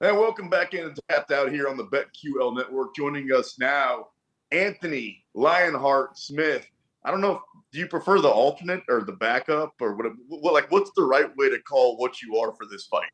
And welcome back in and Tapped Out here on the BetQL Network. Joining us now, Anthony Lionheart Smith. I don't know if do you prefer the alternate or the backup or what's the right way to call what you are for this fight?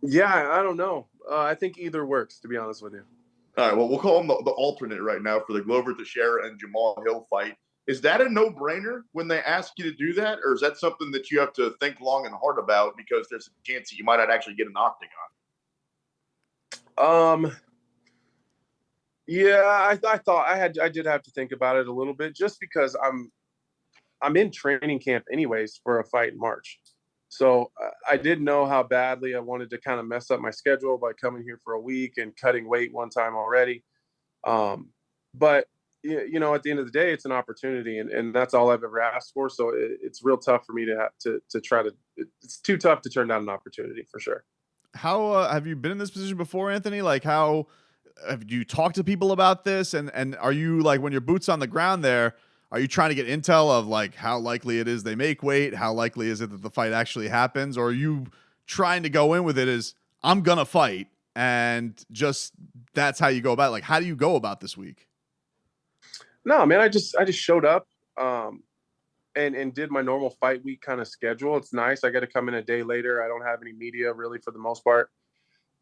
Yeah, I don't know. I think either works, to be honest with you. All right, well, we'll call him the alternate right now for the Glover Teixeira and Jamal Hill fight. Is that a no-brainer when they ask you to do that, or is that something that you have to think long and hard about because there's a chance that you might not actually get an octagon? Yeah, I thought I did have to think about it a little bit just because I'm in training camp anyways for a fight in March. So I didn't know how badly I wanted to kind of mess up my schedule by coming here for a week and cutting weight one time already. But at the end of the day, it's an opportunity, and that's all I've ever asked for. So it's real tough for me to have to try to. It's too tough to turn down an opportunity for sure. How have you been in this position before, Anthony? Like, how have you talked to people about this? And are you, like, when your boots on the ground there, are you trying to get intel of like how likely it is they make weight? How likely is it that the fight actually happens? Or are you trying to go in with it as I'm gonna fight and just that's how you go about it? Like, how do you go about this week? No, man, I just showed up and did my normal fight week kind of schedule. It's nice. I got to come in a day later. I don't have any media really for the most part.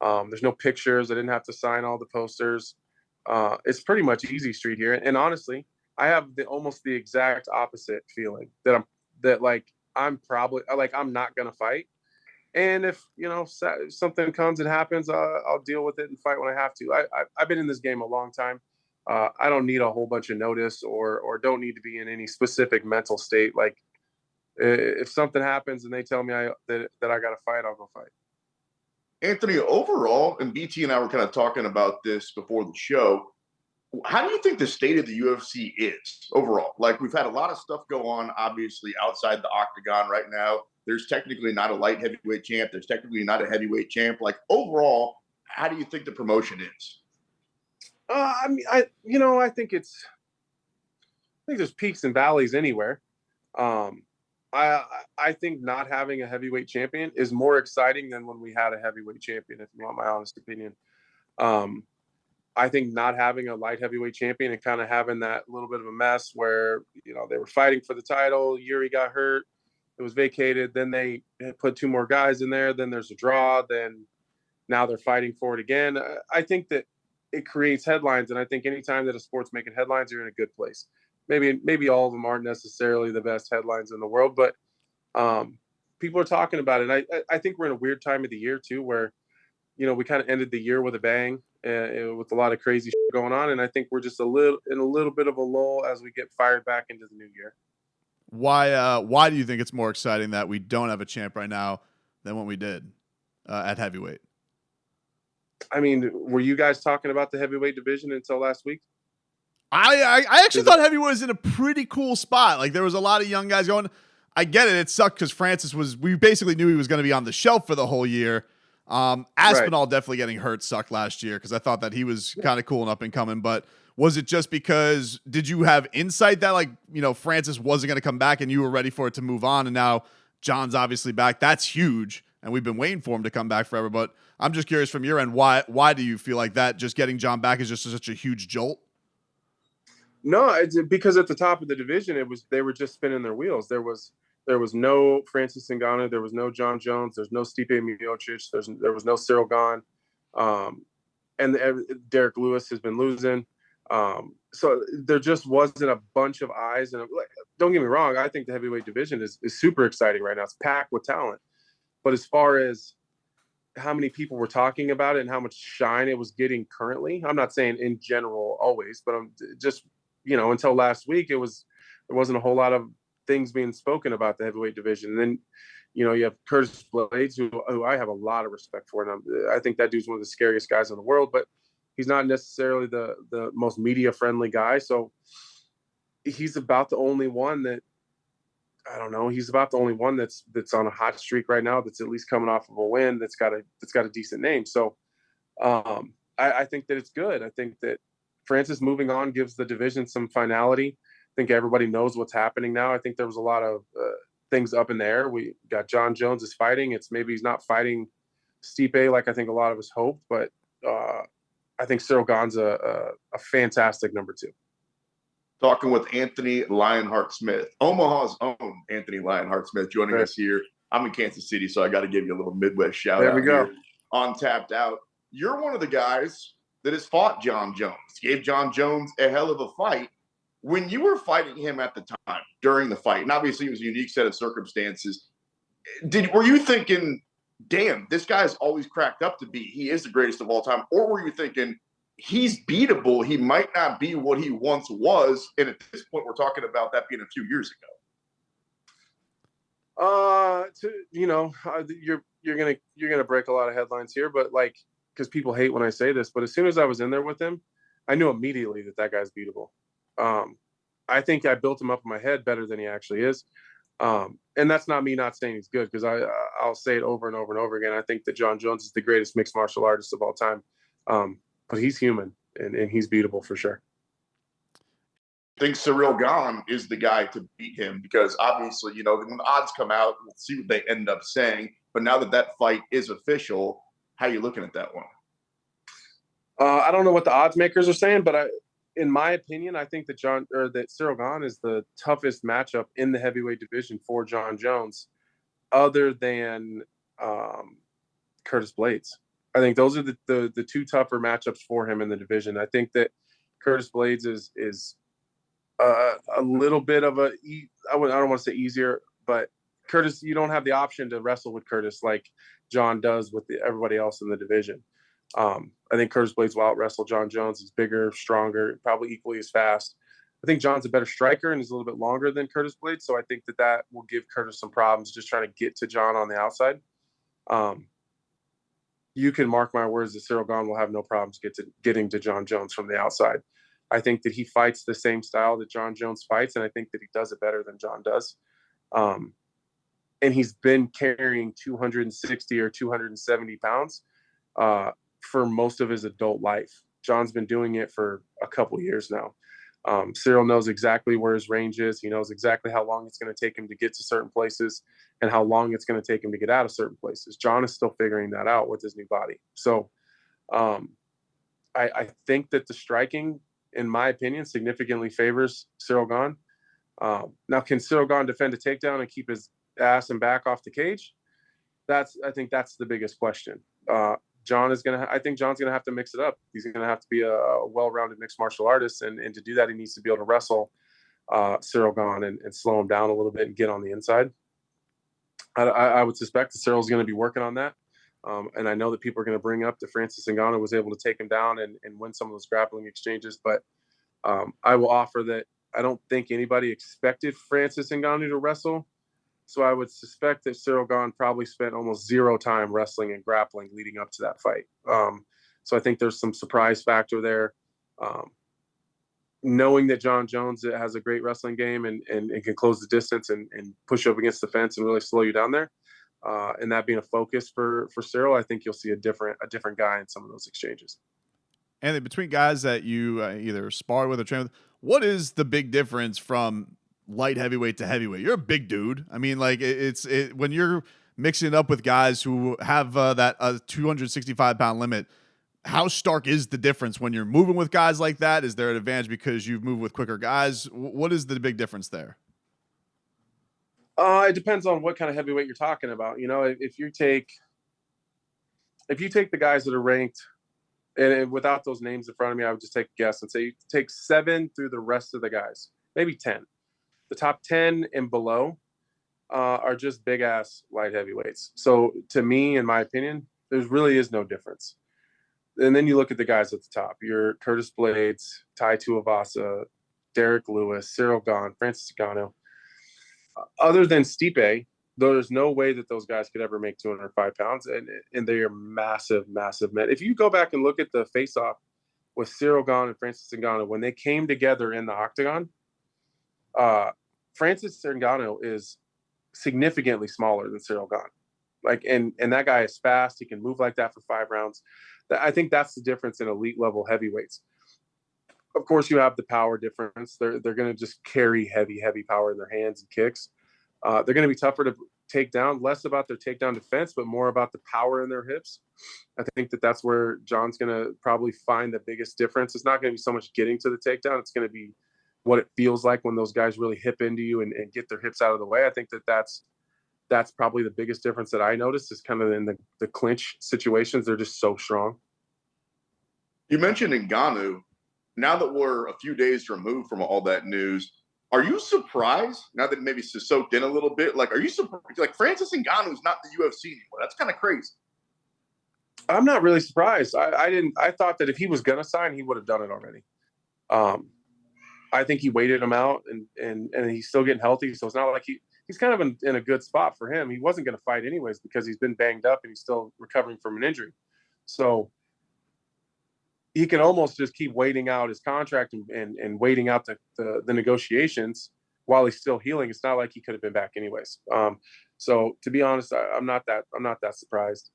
There's no pictures. I didn't have to sign all the posters. It's pretty much easy street here. And honestly, I have almost the exact opposite feeling that I'm probably like I'm not gonna fight. And if something comes and happens, I'll deal with it and fight when I have to. I've been in this game a long time. I don't need a whole bunch of notice or don't need to be in any specific mental state. Like if something happens and they tell me that I got to fight, I'll go fight. Anthony, overall, and BT and I were kind of talking about this before the show. How do you think the state of the UFC is overall? Like, we've had a lot of stuff go on, obviously, outside the octagon right now. There's technically not a light heavyweight champ. There's technically not a heavyweight champ. Like, overall, how do you think the promotion is? I mean, I think there's peaks and valleys anywhere. I think not having a heavyweight champion is more exciting than when we had a heavyweight champion, if you want my honest opinion. I think not having a light heavyweight champion and kind of having that little bit of a mess where, they were fighting for the title. Yuri got hurt. It was vacated. Then they put two more guys in there. Then there's a draw. Then now they're fighting for it again. I think that it creates headlines. And I think anytime that a sport's making headlines, you're in a good place. Maybe all of them aren't necessarily the best headlines in the world, but people are talking about it. And I think we're in a weird time of the year too, where, we kind of ended the year with a bang with a lot of crazy shit going on. And I think we're just in a little bit of a lull as we get fired back into the new year. Why do you think it's more exciting that we don't have a champ right now than what we did at heavyweight? I mean, were you guys talking about the heavyweight division until last week? I actually thought heavyweight was in a pretty cool spot. Like, there was a lot of young guys going. I get it. It sucked because we basically knew he was going to be on the shelf for the whole year. Aspinall definitely getting hurt sucked last year because I thought that he was kind of cool and up and coming. But was it just because did you have insight that Francis wasn't going to come back and you were ready for it to move on? And now John's obviously back. That's huge. And we've been waiting for him to come back forever. But I'm just curious from your end, why do you feel like that just getting John back is just such a huge jolt? No, it's because at the top of the division, they were just spinning their wheels. There was no Francis Ngannou. There was no Jon Jones. There's no Stipe Miocic. There was no Ciryl Gane. And Derek Lewis has been losing. So there just wasn't a bunch of eyes. And don't get me wrong, I think the heavyweight division is super exciting right now. It's packed with talent. But as far as how many people were talking about it and how much shine it was getting currently, I'm not saying in general always, but I'm just, until last week, there wasn't a whole lot of things being spoken about the heavyweight division. And then, you have Curtis Blades, who I have a lot of respect for. And I think that dude's one of the scariest guys in the world, but he's not necessarily the most media friendly guy. So he's about the only one that, I don't know. He's about the only one that's on a hot streak right now. That's at least coming off of a win. That's got a decent name. So I think that it's good. I think that Francis moving on gives the division some finality. I think everybody knows what's happening now. I think there was a lot of things up in the air. We got Jon Jones is fighting. It's maybe he's not fighting Stipe like I think a lot of us hoped, but I think Ciryl Gane's a fantastic number 2. Talking with Anthony Lionheart Smith, Omaha's own Anthony Lionheart Smith, joining us here. I'm in Kansas City, so I got to give you a little Midwest shout out here on Tapped Out. You're one of the guys that has fought Jon Jones, gave Jon Jones a hell of a fight. When you were fighting him at the time during the fight, and obviously it was a unique set of circumstances, were you thinking, damn, this guy's always cracked up to be, he is the greatest of all time? Or were you thinking, he's beatable, he might not be what he once was, and at this point we're talking about that being a few years ago? You're gonna break a lot of headlines here, but like, because people hate when I say this, but as soon as I was in there with him, I knew immediately that guy's beatable. I think I built him up in my head better than he actually is. And that's not me not saying he's good, because I'll say it over and over and over again. I think that Jon Jones is the greatest mixed martial artist of all time. But he's human, and he's beatable for sure. I think Ciryl Gane is the guy to beat him, because obviously, when the odds come out, we'll see what they end up saying. But now that fight is official, how are you looking at that one? I don't know what the odds makers are saying, but in my opinion, I think that Ciryl Gane is the toughest matchup in the heavyweight division for Jon Jones, other than Curtis Blaydes. I think those are the 2 tougher matchups for him in the division. I think that Curtis Blaydes is a little bit of I don't want to say easier, but Curtis, you don't have the option to wrestle with Curtis like Jon does with everybody else in the division. I think Curtis Blaydes will out-wrestle Jon Jones. He's bigger, stronger, probably equally as fast. I think Jon's a better striker and is a little bit longer than Curtis Blaydes, so I think that will give Curtis some problems just trying to get to Jon on the outside. You can mark my words that Ciryl Gane will have no problems getting to Jon Jones from the outside. I think that he fights the same style that Jon Jones fights, and I think that he does it better than Jon does. And he's been carrying 260 or 270 pounds for most of his adult life. Jon's been doing it for a couple years now. Ciryl knows exactly where his range is. He knows exactly how long it's going to take him to get to certain places and how long it's going to take him to get out of certain places. Jon is still figuring that out with his new body. So I think that the striking, in my opinion, significantly favors Ciryl Gane. Now, can Ciryl Gane defend a takedown and keep his ass and back off the cage? I think that's the biggest question. I think Jon's gonna have to mix it up. He's gonna have to be a well-rounded mixed martial artist, and to do that, he needs to be able to wrestle Ciryl Gane and slow him down a little bit and get on the inside. I would suspect that Cyryl's going to be working on that, and I know that people are going to bring up that Francis Ngannou was able to take him down and win some of those grappling exchanges. But I will offer that I don't think anybody expected Francis Ngannou to wrestle. So I would suspect that Ciryl Gane probably spent almost zero time wrestling and grappling leading up to that fight. So I think there's some surprise factor there. Knowing that Jon Jones has a great wrestling game and can close the distance and push up against the fence and really slow you down there, and that being a focus for Ciryl, I think you'll see a different guy in some of those exchanges. And between guys that you either spar with or train with, what is the big difference from light heavyweight to heavyweight? You're a big dude. I mean, like when you're mixing it up with guys who have that 265-pound limit, how stark is the difference when you're moving with guys like that? Is there an advantage because you've moved with quicker guys? What is the big difference there? It depends on what kind of heavyweight you're talking about. You know, if you take the guys that are ranked, and without those names in front of me, I would just take a guess and say you take 7 through the rest of the guys, maybe 10. The top 10 and below are just big ass light heavyweights. So to me, in my opinion, there really is no difference. And then you look at the guys at the top. Your Curtis Blaydes, Tai Tuivasa, Derek Lewis, Ciryl Gane, Francis Ngannou. Other than Stipe, there's no way that those guys could ever make 205 pounds, and they are massive, massive men. If you go back and look at the face-off with Ciryl Gane and Francis Ngannou, when they came together in the octagon, Francis Ngannou is significantly smaller than Ciryl Gane. Like, and that guy is fast. He can move like that for 5 rounds. I think that's the difference in elite level heavyweights. Of course, you have the power difference. They're going to just carry heavy power in their hands and kicks. They're going to be tougher takedown, less about their takedown defense, but more about the power in their hips. I think that's where Jon's going to probably find the biggest difference. It's not going to be so much getting to the takedown. It's going to be what it feels like when those guys really hip into you and get their hips out of the way. I think that's probably the biggest difference that I noticed is kind of in the clinch situations. They're just so strong. You mentioned Ngannou. Now that we're a few days removed from all that news, are you surprised now that maybe it's soaked in a little bit? Like, are you surprised? Like, Francis Ngannou is not the UFC anymore. That's kind of crazy. I'm not really surprised. I thought that if he was going to sign, he would have done it already. I think he waited him out and he's still getting healthy. So it's not like he's kind of in a good spot for him. He wasn't going to fight anyways because he's been banged up and he's still recovering from an injury. So he can almost just keep waiting out his contract and waiting out the negotiations while he's still healing. It's not like he could have been back anyways. So to be honest, I'm not that surprised.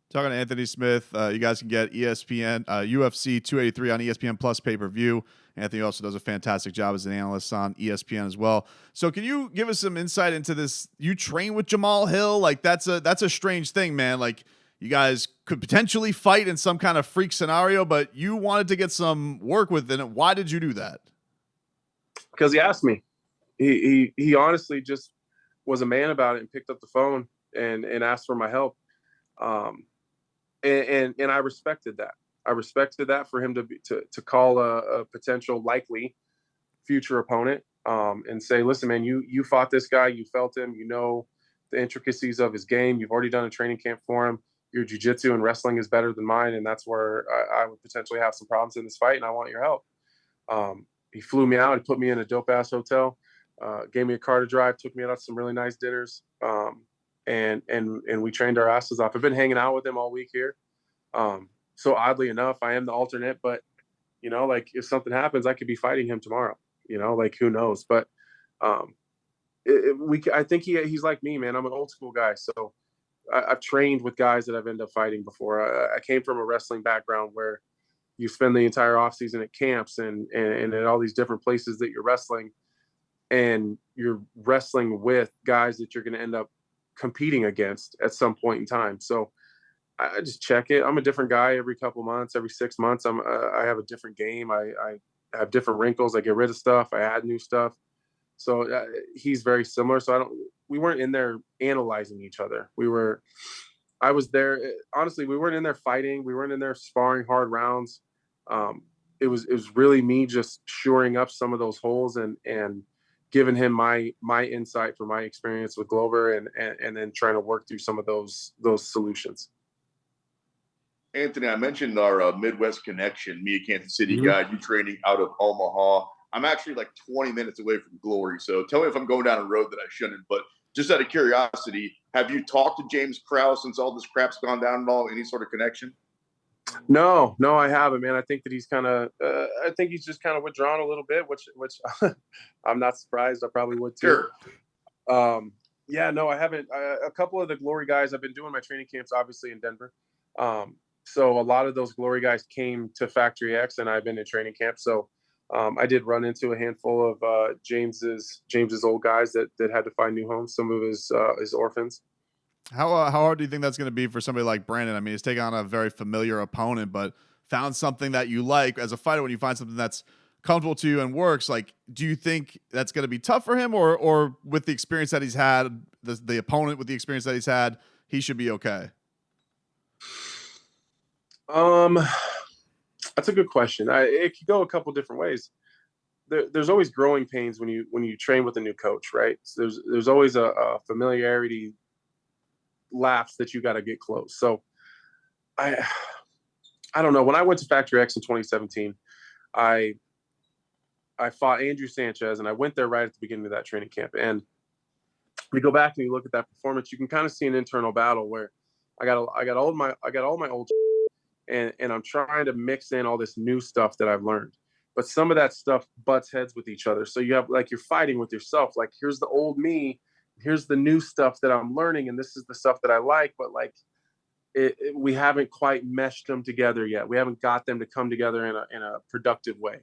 Talking to Anthony Smith, you guys can get ESPN UFC 283 on ESPN Plus pay-per-view. Anthony also does a fantastic job as an analyst on ESPN as well. So can you give us some insight into this? You train with Jamal Hill? Like that's a strange thing, man. Like you guys could potentially fight in some kind of freak scenario, but you wanted to get some work within it. Why did you do that? Because he asked me. He honestly just was a man about it and picked up the phone and asked for my help. And I respected that. I respected that for him to call a potential likely future opponent and say, listen, man, you fought this guy, you felt him, you know the intricacies of his game, you've already done a training camp for him, your jiu-jitsu and wrestling is better than mine, and that's where I would potentially have some problems in this fight, and I want your help. He flew me out, he put me in a dope-ass hotel, gave me a car to drive, took me out to some really nice dinners, and we trained our asses off. I've been hanging out with him all week here. So oddly enough, I am the alternate, but you know, like if something happens, I could be fighting him tomorrow, you know, like who knows, but, I think he's like me, man. I'm an old school guy. So I've trained with guys that I've ended up fighting before. I came from a wrestling background where you spend the entire off season at camps and at all these different places that you're wrestling, and you're wrestling with guys that you're going to end up competing against at some point in time. So I just check it. I'm a different guy every couple months, every 6 months. I have a different game. I have different wrinkles. I get rid of stuff. I add new stuff. So he's very similar. So we weren't in there analyzing each other. I was there. Honestly, we weren't in there fighting. We weren't in there sparring hard rounds. It was really me just shoring up some of those holes and giving him my insight from my experience with Glover and then trying to work through some of those solutions. Anthony, I mentioned our Midwest connection, me, a Kansas City Mm-hmm. guy, you training out of Omaha. I'm actually like 20 minutes away from Glory. So tell me if I'm going down a road that I shouldn't. But just out of curiosity, have you talked to James Krause since all this crap's gone down at all? Any sort of connection? No, I haven't, man. I think that he's I think he's just kind of withdrawn a little bit, which I'm not surprised. I probably would too. Sure. Yeah, no, I haven't. A couple of the Glory guys, I've been doing my training camps, obviously in Denver. So a lot of those Glory guys came to Factory X, and I've been in training camp. So I did run into a handful of James's old guys that had to find new homes. Some of his orphans. How hard do you think that's going to be for somebody like Brandon? I mean, he's taking on a very familiar opponent, but found something that you like as a fighter. When you find something that's comfortable to you and works, like, do you think that's going to be tough for him, or with the experience that he's had, the opponent with the experience that he's had, he should be okay? That's a good question. It could go a couple different ways. There's always growing pains when you train with a new coach, right? So there's always a familiarity lapse that you got to get close. So I don't know. When I went to Factory X in 2017, I fought Andrew Sanchez, and I went there right at the beginning of that training camp. And we go back and you look at that performance, you can kind of see an internal battle where I got all my old and I'm trying to mix in all this new stuff that I've learned. But some of that stuff butts heads with each other. So you have, like, you're fighting with yourself. Like, here's the old me, here's the new stuff that I'm learning, and this is the stuff that I like. But like, we haven't quite meshed them together yet. We haven't got them to come together in a productive way.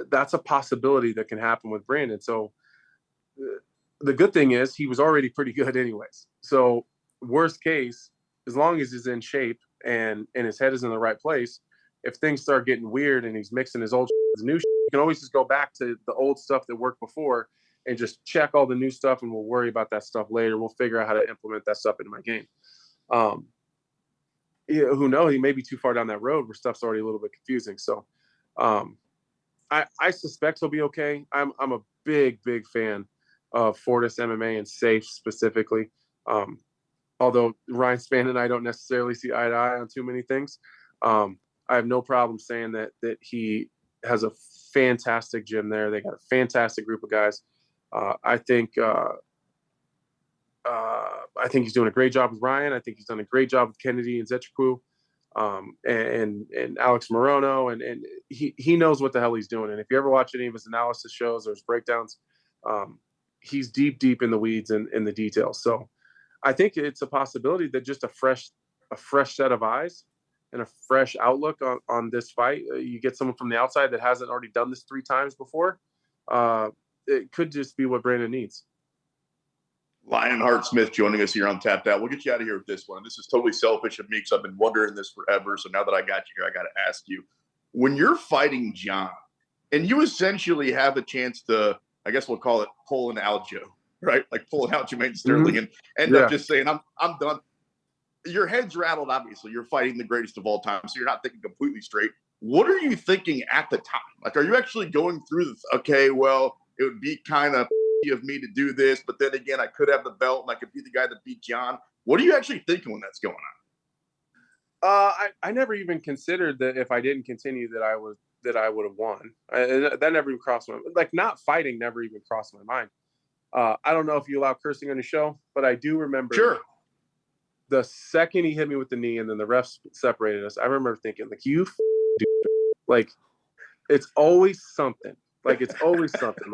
That's a possibility that can happen with Brandon. So the good thing is he was already pretty good anyways. So worst case, as long as he's in shape and his head is in the right place, if things start getting weird and he's mixing his old with his new you can always just go back to the old stuff that worked before and just check all the new stuff, and we'll worry about that stuff later. We'll figure out how to implement that stuff into my game. Who knows? He may be too far down that road where stuff's already a little bit confusing. So I suspect he'll be okay. I'm a big fan of Fortis MMA and Safe specifically. Although Ryan Spann and I don't necessarily see eye to eye on too many things. I have no problem saying that he has a fantastic gym there. They got a fantastic group of guys. I think he's doing a great job with Ryan. I think he's done a great job with Kennedy and Zetriku, and Alex Morono, and he knows what the hell he's doing. And if you ever watch any of his analysis shows or his breakdowns, he's deep in the weeds and in the details. So I think it's a possibility that just a fresh set of eyes and a fresh outlook on this fight. You get someone from the outside that hasn't already done this 3 times before. It could just be what Brandon needs. Lionheart Smith joining us here on Tapped Out. We'll get you out of here with this one. This is totally selfish of me because I've been wondering this forever. So now that I got you here, I got to ask you. When you're fighting Jon, and you essentially have a chance to, I guess we'll call it pulling out Joe, right? Like pulling out Jermaine Sterling and end up just saying, I'm done. Your head's rattled, obviously. You're fighting the greatest of all time, so you're not thinking completely straight. What are you thinking at the time? Like, are you actually going through this? Okay, well, it would be kind of of me to do this, but then again, I could have the belt and I could be the guy that beat Jon. What are you actually thinking when that's going on? I never even considered that if I didn't continue that I would have won. That never even crossed my mind. Like, not fighting never even crossed my mind. I don't know if you allow cursing on your show, but I do remember. Sure. The second he hit me with the knee and then the refs separated us, I remember thinking, like, you dude. Like, it's always something. Like, it's always something.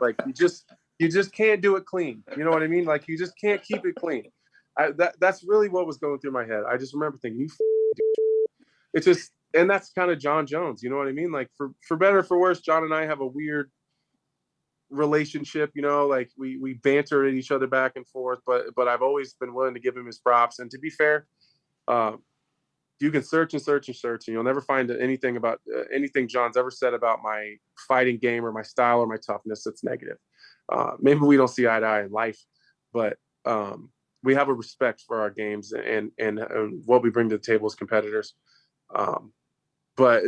Like you just can't do it clean. You know what I mean? Like, you just can't keep it clean. That's really what was going through my head. I just remember thinking, you dude. It's just, and that's kind of Jon Jones. You know what I mean? Like, for better or for worse, Jon and I have a weird relationship. You know, like we banter at each other back and forth, but I've always been willing to give him his props. And to be fair, you can search and you'll never find anything about anything Jon's ever said about my fighting game or my style or my toughness that's negative. Maybe we don't see eye to eye in life, but we have a respect for our games and what we bring to the table as competitors. But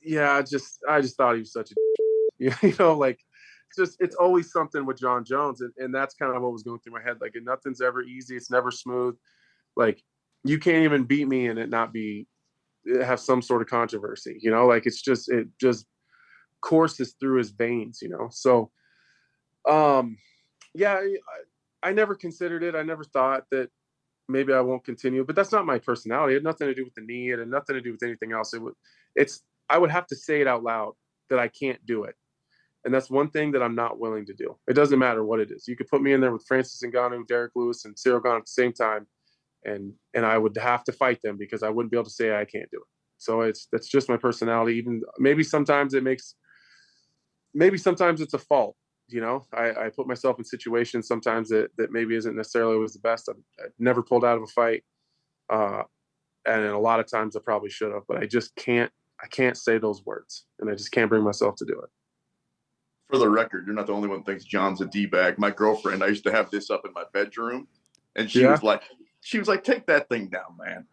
I just thought he was such a, you know, like, it's always something with Jon Jones, and that's kind of what was going through my head. Like, nothing's ever easy. It's never smooth. Like, you can't even beat me and it have some sort of controversy, you know, like it just courses through his veins, you know? So, I never considered it. I never thought that maybe I won't continue, but that's not my personality. It had nothing to do with the knee. It had nothing to do with anything else. I would have to say it out loud that I can't do it. And that's one thing that I'm not willing to do. It doesn't matter what it is. You could put me in there with Francis Ngannou, Derek Lewis, and Ciryl Gane at the same time. And I would have to fight them because I wouldn't be able to say I can't do it. So that's just my personality. Even maybe sometimes it's a fault. You know, I put myself in situations sometimes that maybe isn't necessarily always the best. I've never pulled out of a fight. And a lot of times I probably should have, but I just can't say those words, and I just can't bring myself to do it. For the record, you're not the only one that thinks Jon's a D-bag. My girlfriend, I used to have this up in my bedroom, and she was like, take that thing down, man.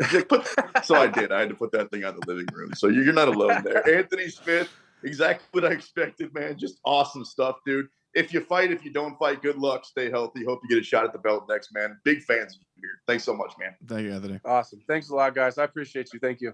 So I did. I had to put that thing out of the living room. So you're not alone there. Anthony Smith, exactly what I expected, man. Just awesome stuff, dude. If you fight, if you don't fight, good luck. Stay healthy. Hope you get a shot at the belt next, man. Big fans of you here. Thanks so much, man. Thank you, Anthony. Awesome. Thanks a lot, guys. I appreciate you. Thank you.